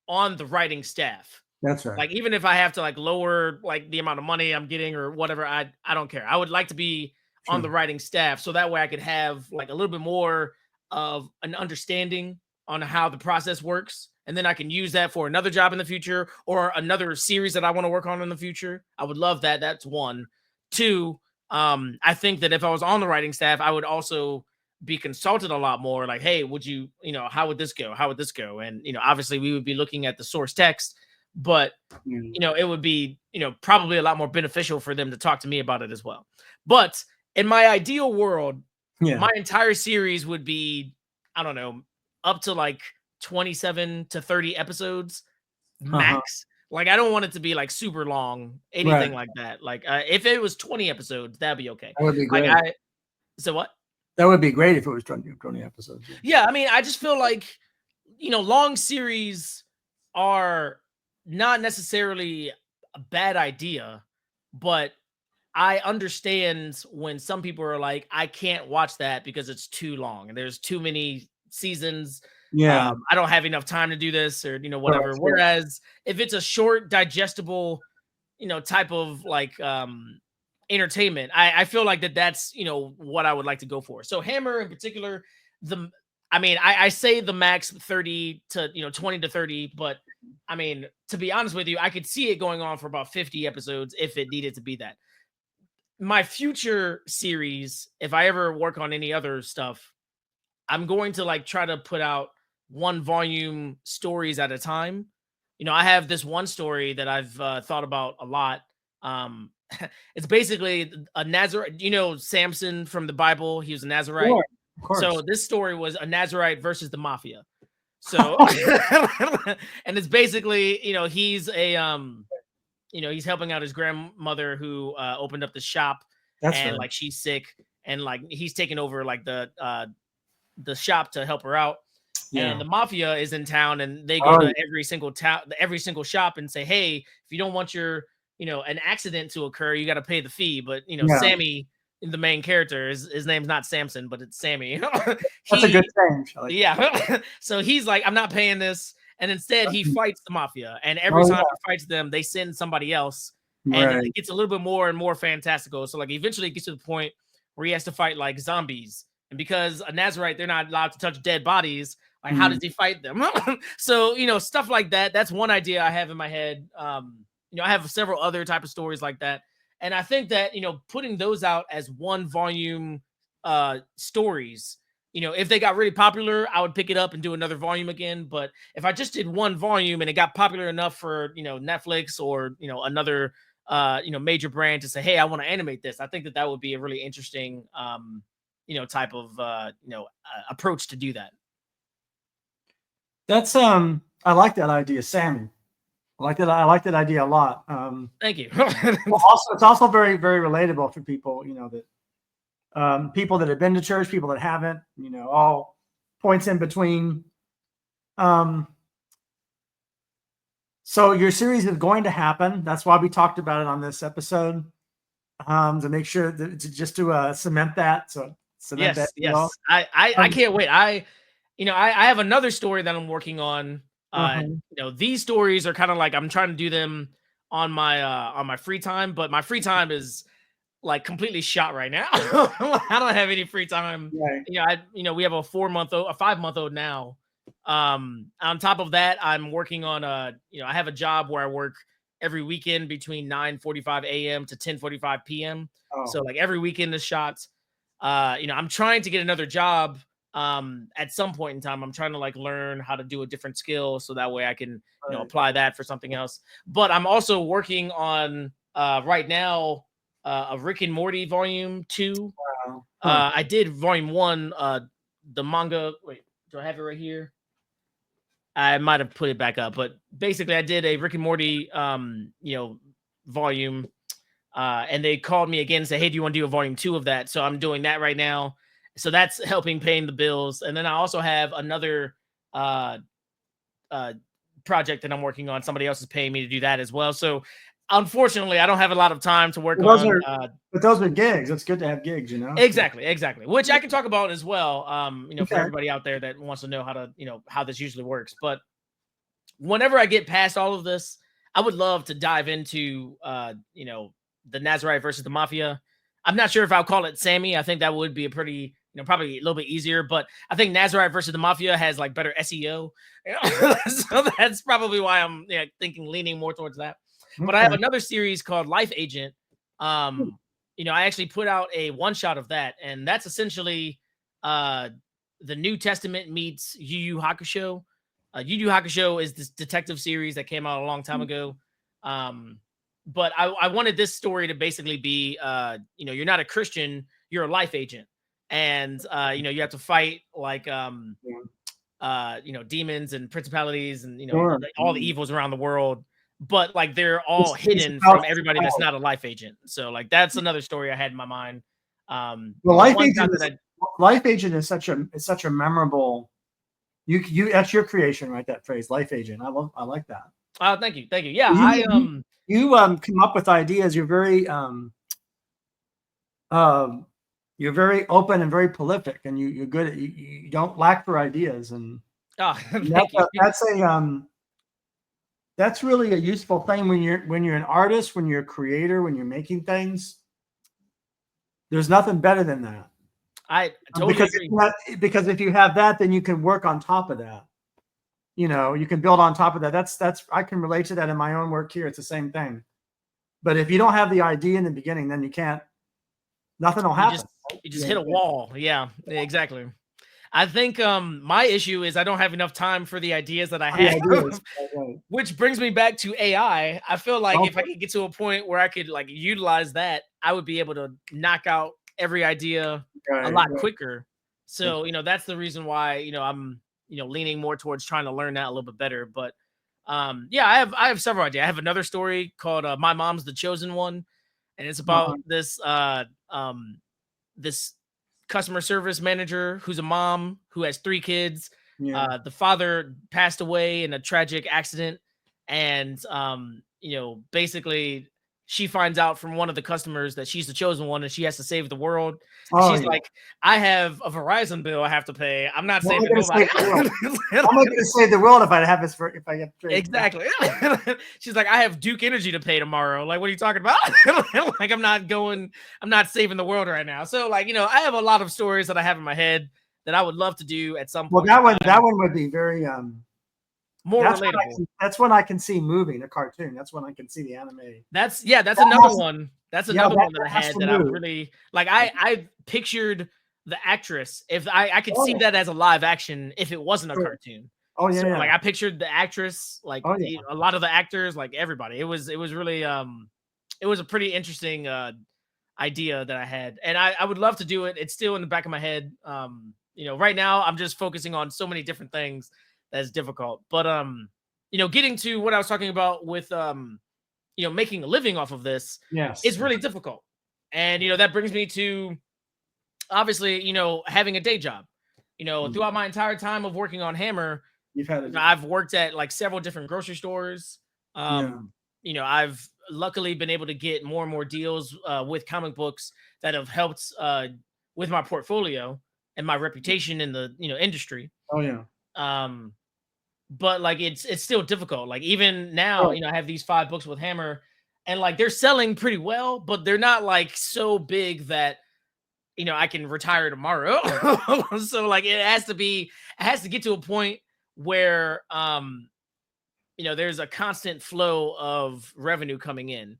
on the writing staff. That's right. Like, even if I have to like lower like the amount of money I'm getting or whatever, I don't care. I would like to be on the writing staff so that way I could have like a little bit more of an understanding on how the process works. And then I can use that for another job in the future or another series that I want to work on in the future. I would love that. That's one. Two, I think that if I was on the writing staff, I would also be consulted a lot more. Like, hey, would you, how would this go? How would this go? And, obviously we would be looking at the source text, but it would be, probably a lot more beneficial for them to talk to me about it as well. But in my ideal world, my entire series would be, I don't know, up to like 27 to 30 episodes max. Like, I don't want it to be like super long, anything like that. Like, if it was 20 episodes, that'd be okay. That would be great. So what? That would be great if it was 20 episodes. Yeah, I mean, I just feel like, long series are not necessarily a bad idea, but I understand when some people are like, I can't watch that because it's too long and there's too many seasons. Yeah. I don't have enough time to do this or, whatever. Whereas if it's a short, digestible, type of like entertainment, I feel like that's, what I would like to go for. So Hammer in particular, I say the max 30 to, 20 to 30, but I mean, to be honest with you, I could see it going on for about 50 episodes if it needed to be that. My future series, if I ever work on any other stuff, I'm going to like try to put out 1 volume stories at a time. I have this one story that I've thought about a lot. It's basically a Nazarite, Samson from the Bible. He was a Nazarite. Sure, of course. So this story was a Nazarite versus the mafia. So, and it's basically, he's a, he's helping out his grandmother who opened up the shop. Like she's sick and like he's taking over like the shop to help her out. And the mafia is in town and they go to every single shop and say, hey, if you don't want your, an accident to occur, you got to pay the fee. But, Sammy, the main character, his name's not Samson, but it's Sammy. That's a good thing. Yeah. So he's like, I'm not paying this. And instead he fights the mafia. And every time he fights them, they send somebody else. And it gets a little bit more and more fantastical. So like eventually it gets to the point where he has to fight like zombies. And because a Nazarite, they're not allowed to touch dead bodies. Like, how does he fight them? So, stuff like that. That's one idea I have in my head. I have several other type of stories like that. And I think that, putting those out as 1 volume stories, if they got really popular, I would pick it up and do another volume again. But if I just did 1 volume and it got popular enough for, Netflix or, another, major brand to say, hey, I want to animate this, I think that would be a really interesting, type of, approach to do that. That's I like that idea, Sammy. I like that idea a lot. Thank you. It's also very, very relatable for people, that people that have been to church, people that haven't, all points in between. So your series is going to happen. That's why we talked about it on this episode, to make sure that just to cement that. Yes. I can't wait. I have another story that I'm working on. These stories are kind of like I'm trying to do them on my free time, but my free time is like completely shot right now. I don't have any free time. Right. We have a 5-month-old now. On top of that, I'm working on I have a job where I work every weekend between 9:45 a.m. to 10:45 p.m. So like every weekend is shot. I'm trying to get another job. At some point in time, I'm trying to like learn how to do a different skill so that way I can apply that for something else. But I'm also working on right now a Rick and Morty volume 2. Wow. I did volume 1, the manga. Wait, do I have it right here? I might have put it back up, but basically I did a Rick and Morty, volume, and they called me again and said, hey, do you want to do a volume 2 of that? So I'm doing that right now. So that's helping paying the bills. And then I also have another project that I'm working on. Somebody else is paying me to do that as well. So unfortunately, I don't have a lot of time to work on. But those are gigs. It's good to have gigs, you know. Exactly. Which I can talk about as well. For everybody out there that wants to know how to, how this usually works. But whenever I get past all of this, I would love to dive into, the Nazarite versus the Mafia. I'm not sure if I'll call it Sammy. I think that would be a pretty, probably a little bit easier. But I think Nazarite versus the Mafia has like better SEO. So that's probably why I'm leaning more towards that. But I have another series called Life Agent. I actually put out a one-shot of that, and that's essentially the New Testament meets Yu Yu Hakusho. Yu Yu Hakusho is this detective series that came out a long time ago. But I wanted this story to basically be, you're not a Christian, you're a life agent. And, you have to fight like, demons and principalities and, all the evils around the world. But like they're all hidden from everybody that's not a life agent. So like that's another story I had in my mind. Life agent is such a memorable. You that's your creation, right? That phrase, life agent. I like that. Oh, thank you. Yeah, you come up with ideas. You're very you're very open and very prolific, and you're good at you don't lack for ideas. And thank you. That's really a useful thing when you're an artist, when you're a creator, when you're making things. There's nothing better than that. I totally agree. Because if you have that, then you can work on top of that. You can build on top of that. That's I can relate to that in my own work here. It's the same thing. But if you don't have the idea in the beginning, then you can't. Nothing will happen. You just hit a wall. Yeah, exactly. I think my issue is I don't have enough time for the ideas that I have, which brings me back to AI. I feel like if I could get to a point where I could like utilize that, I would be able to knock out every idea a lot quicker. So, that's the reason why, I'm, leaning more towards trying to learn that a little bit better. But I have several ideas. I have another story called My Mom's the Chosen One. And it's about this customer service manager who's a mom who has 3 kids. The father passed away in a tragic accident, and basically she finds out from one of the customers that she's the chosen one and she has to save the world. She's like, I have a Verizon bill I have to pay. I'm not saving nobody. I'm not going to save the world if I get exactly. She's like, I have Duke Energy to pay tomorrow. Like, what are you talking about? Like, I'm not saving the world right now. So like, I have a lot of stories that I have in my head that I would love to do at some point. Well, that one would be very more relatable. That's when I can see moving a cartoon. That's when I can see the anime. That's another one. That's another one that I had that I really like. I pictured the actress. If I could see that as a live action if it wasn't a cartoon. Oh yeah. So, like I pictured the actress, like a lot of the actors, like everybody. It was really it was a pretty interesting idea that I had, and I would love to do it. It's still in the back of my head. Right now I'm just focusing on so many different things that's difficult. But getting to what I was talking about with making a living off of this, is really difficult. And that brings me to obviously having a day job. Throughout my entire time of working on Hammer, I've worked at like several different grocery stores. I've luckily been able to get more and more deals with comic books that have helped with my portfolio and my reputation in the industry. But like it's still difficult. Like even now, I have these 5 books with Hammer, and like they're selling pretty well, but they're not like so big that I can retire tomorrow. So like it has to get to a point where there's a constant flow of revenue coming in.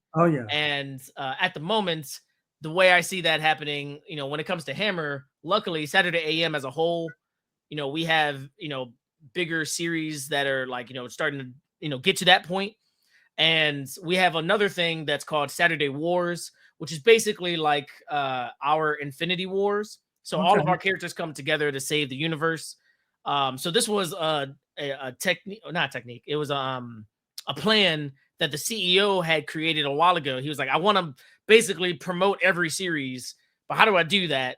And at the moment, the way I see that happening, when it comes to Hammer, luckily SaturdayAM as a whole, we have bigger series that are like starting to get to that point. And we have another thing that's called Saturday Wars, which is basically like our Infinity Wars. So all of our characters come together to save the universe. So this was a technique, not technique. It was a plan that the CEO had created a while ago. He was like, I want to basically promote every series, but how do I do that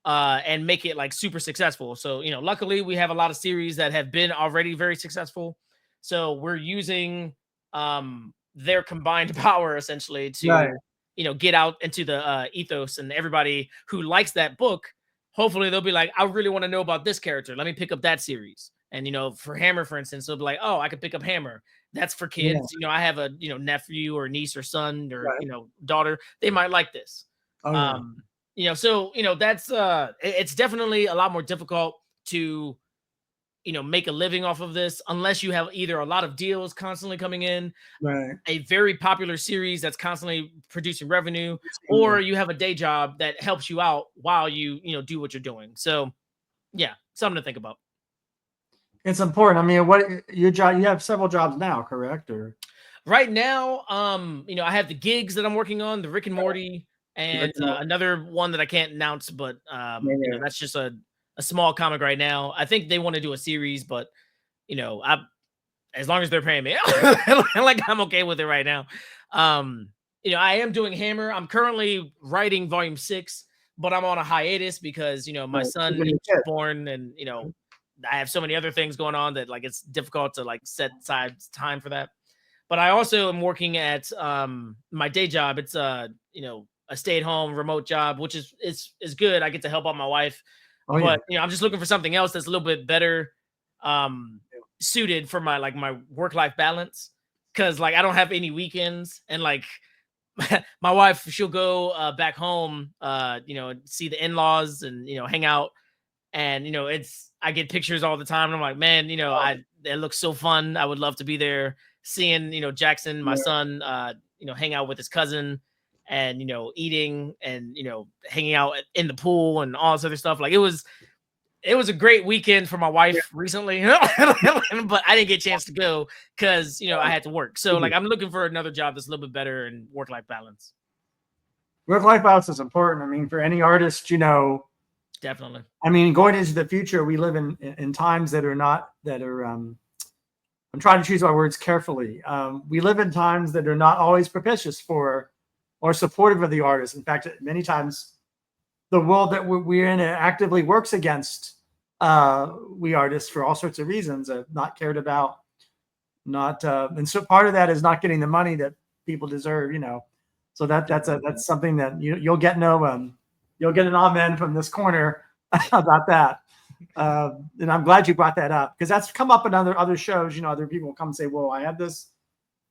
and make it like super successful? So, you know, luckily we have a lot of series that have been already very successful. So we're using their combined power essentially to, Right. you know, get out into the ethos, and everybody who likes that book, hopefully they'll be like, I really want to know about this character. Let me pick up that series. And, you know, for Hammer, for instance, they'll be like, oh, I could pick up Hammer. That's for kids. Yeah. You know, I have a, you know, nephew or niece or son or, Right. you know, daughter. They might like this. Oh, yeah. You know, so, you know, that's it's definitely a lot more difficult to, you know, make a living off of this unless you have either a lot of deals constantly coming in, Right. a very popular series that's constantly producing revenue, Yeah. or you have a day job that helps you out while you know, do what you're doing. So yeah, something to think about. It's important. I mean, what your job? You have several jobs now, correct? Or Right now, you know, I have the gigs that I'm working on, the Rick and Morty, and another one that I can't announce, but you know, that's just a small comic right now. I think they want to do a series, but you know, as long as they're paying me, like I'm okay with it right now. You know, I am doing Hammer. I'm currently writing volume 6, but I'm on a hiatus because, you know, my son is born, and you know, I have so many other things going on that like it's difficult to like set aside time for that. But I also am working at my day job. It's you know, a stay-at-home remote job, which is good. I get to help out my wife. But you know, I'm just looking for something else that's a little bit better suited for my like my work-life balance, because like I don't have any weekends, and like my wife, she'll go back home you know, see the in-laws and, you know, hang out, and you know, I get pictures all the time, and I'm like, man, you know, it looks so fun. I would love to be there seeing, you know, Jackson, my son, you know, hang out with his cousin, and you know, eating, and you know, hanging out in the pool and all this other stuff. Like it was a great weekend for my wife recently, but I didn't get a chance to go because, you know, I had to work. So like I'm looking for another job that's a little bit better and work-life balance. Work-life balance is important. I mean, for any artist, you know, definitely. I mean, going into the future, we live in times that are not I'm trying to choose my words carefully. We live in times that are not always propitious for or supportive of the artist. In fact, many times the world that we're in actively works against we artists for all sorts of reasons, not cared about, not and so part of that is not getting the money that people deserve, you know. So that's something that you'll get you'll get an amen from this corner about that. And I'm glad you brought that up, because that's come up in other shows. You know, other people come and say, well, I had this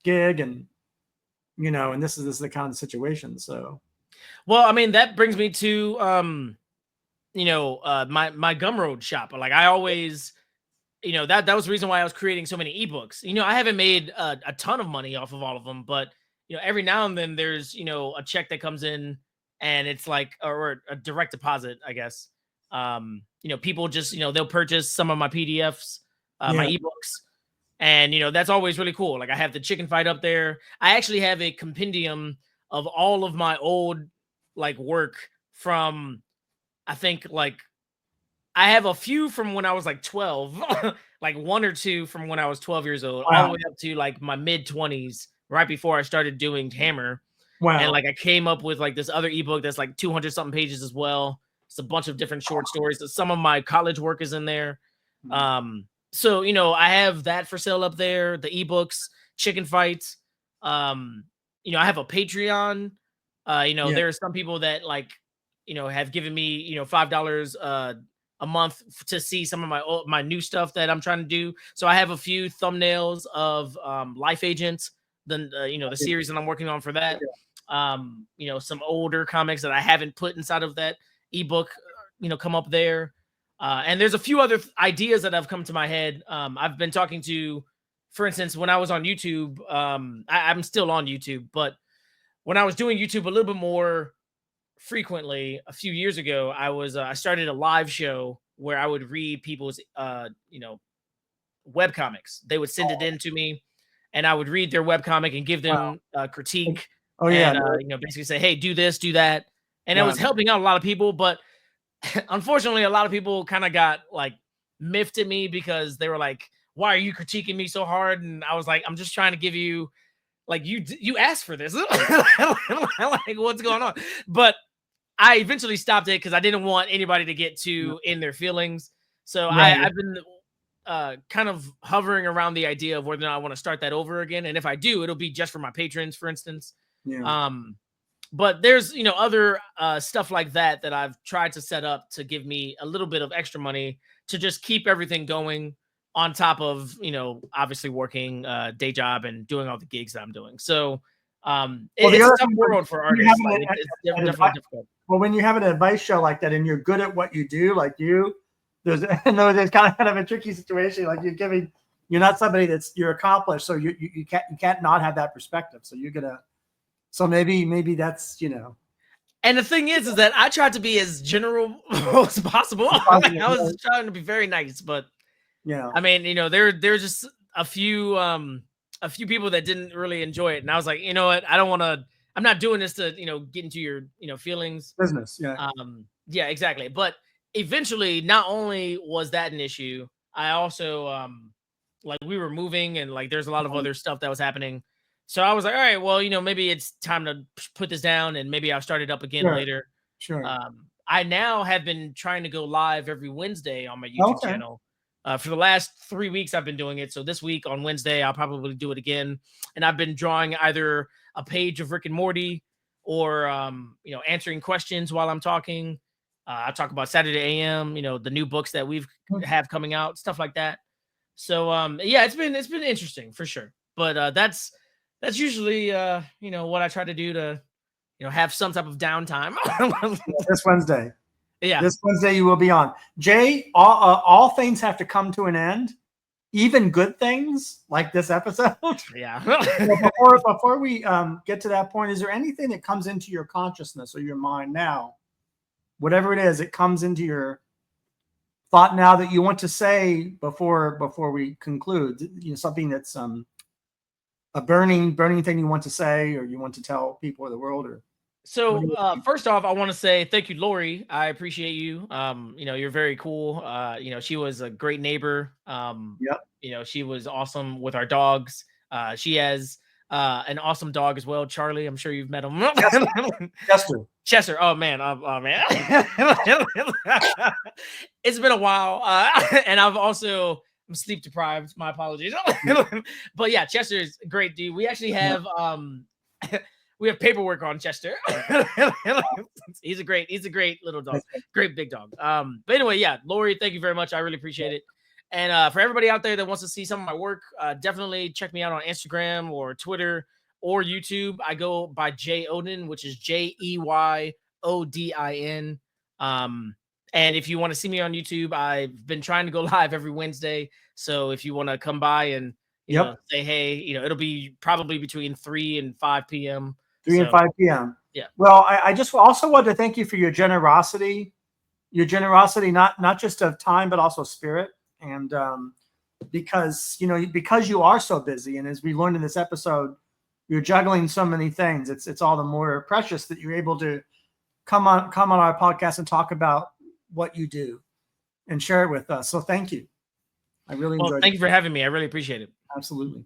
gig, and you know, and this is the kind of situation. So, well, I mean, that brings me to you know, my Gumroad shop. Like I always, you know, that was the reason why I was creating so many ebooks. You know, I haven't made a ton of money off of all of them, but you know, every now and then there's, you know, a check that comes in, and it's like, or a direct deposit, I guess. You know, people just, you know, they'll purchase some of my PDFs, my ebooks, and you know, that's always really cool. Like I have the chicken fight up there. I actually have a compendium of all of my old like work from, I think like I have a few from when I was like 12, like 1 or 2 from when I was 12 years old, all the way up to like my mid 20s, right before I started doing Hammer. And like I came up with like this other ebook that's like 200 something pages as well. It's a bunch of different short stories. Some of my college work is in there. So, you know, I have that for sale up there, the ebooks, chicken fights. You know, I have a Patreon. You know, there are some people that like, you know, have given me, you know, $5 a month to see some of my new stuff that I'm trying to do. So I have a few thumbnails of Life Agent, you know, the series that I'm working on for that. You know, some older comics that I haven't put inside of that ebook, you know, come up there. And there's a few other ideas that have come to my head. I've been talking to, for instance, when I was on YouTube, I'm still on YouTube, but when I was doing YouTube a little bit more frequently a few years ago, I started a live show where I would read people's you know, web comics. They would send it in to me, and I would read their web comic and give them critique. And you know, basically say, hey, do this, do that. And it was helping out a lot of people, but unfortunately a lot of people kind of got like miffed at me because they were like, why are you critiquing me so hard? And I was like, I'm just trying to give you, like, you asked for this. Like, what's going on? But I eventually stopped it because I didn't want anybody to get too in their feelings. So I've been kind of hovering around the idea of whether or not I want to start that over again. And if I do, it'll be just for my patrons, for instance. Yeah. But there's, other stuff like that I've tried to set up to give me a little bit of extra money to just keep everything going on top of, obviously working day job and doing all the gigs that I'm doing. So it's a tough world for artists. Like, it's definitely difficult. Well, when you have an advice show like that and you're good at what you do, like there's kind of a tricky situation. Like you're not somebody you're accomplished, so you can't not have that perspective. So so maybe that's And the thing is that I tried to be as general as possible. I was trying to be very nice, but yeah, I mean, there's just a few people that didn't really enjoy it, and I was like, you know what, I'm not doing this to get into your feelings. Business, yeah. Yeah, exactly. But eventually, not only was that an issue, I also like, we were moving and like there's a lot of other stuff that was happening. So I was like, all right, well, maybe it's time to put this down and maybe I'll start it up again later. Sure. I now have been trying to go live every Wednesday on my YouTube channel. For the last 3 weeks, I've been doing it. So this week on Wednesday, I'll probably do it again. And I've been drawing either a page of Rick and Morty or, answering questions while I'm talking. I talk about SaturdayAM, the new books that we've have coming out, stuff like that. So, yeah, it's been interesting for sure. But that's usually, what I try to do to, have some type of downtime. This Wednesday. Yeah. This Wednesday you will be on. Jay, all things have to come to an end, even good things like this episode. Yeah. Before we get to that point, is there anything that comes into your consciousness or your mind now, whatever it is, it comes into your thought now that you want to say before we conclude? Something that's a burning thing you want to say, or you want to tell people of the world, or. So first off, I want to say thank you, Lori. I appreciate you. You're very cool. She was a great neighbor. Yep. She was awesome with our dogs. She has an awesome dog as well, Charlie. I'm sure you've met him. Chester. Oh man. It's been a while. And I'm sleep deprived. My apologies. But yeah, Chester is a great dude. We actually have we have paperwork on Chester. He's a great little dog, great big dog. But anyway, yeah, Lori, thank you very much. I really appreciate it. And for everybody out there that wants to see some of my work, definitely check me out on Instagram or Twitter or YouTube. I go by Jey Odin, which is JeyOdin. And if you want to see me on YouTube, I've been trying to go live every Wednesday. So if you want to come by and say hey, it'll be probably between 3 and 5 p.m. 3 and 5 p.m. Yeah. Well, I just also want to thank you for your generosity, not just of time, but also spirit. And because you are so busy, and as we learned in this episode, you're juggling so many things. It's all the more precious that you're able to come on our podcast and talk about what you do and share it with us. So thank you. I really enjoyed it. Thank you for having me. I really appreciate it. Absolutely.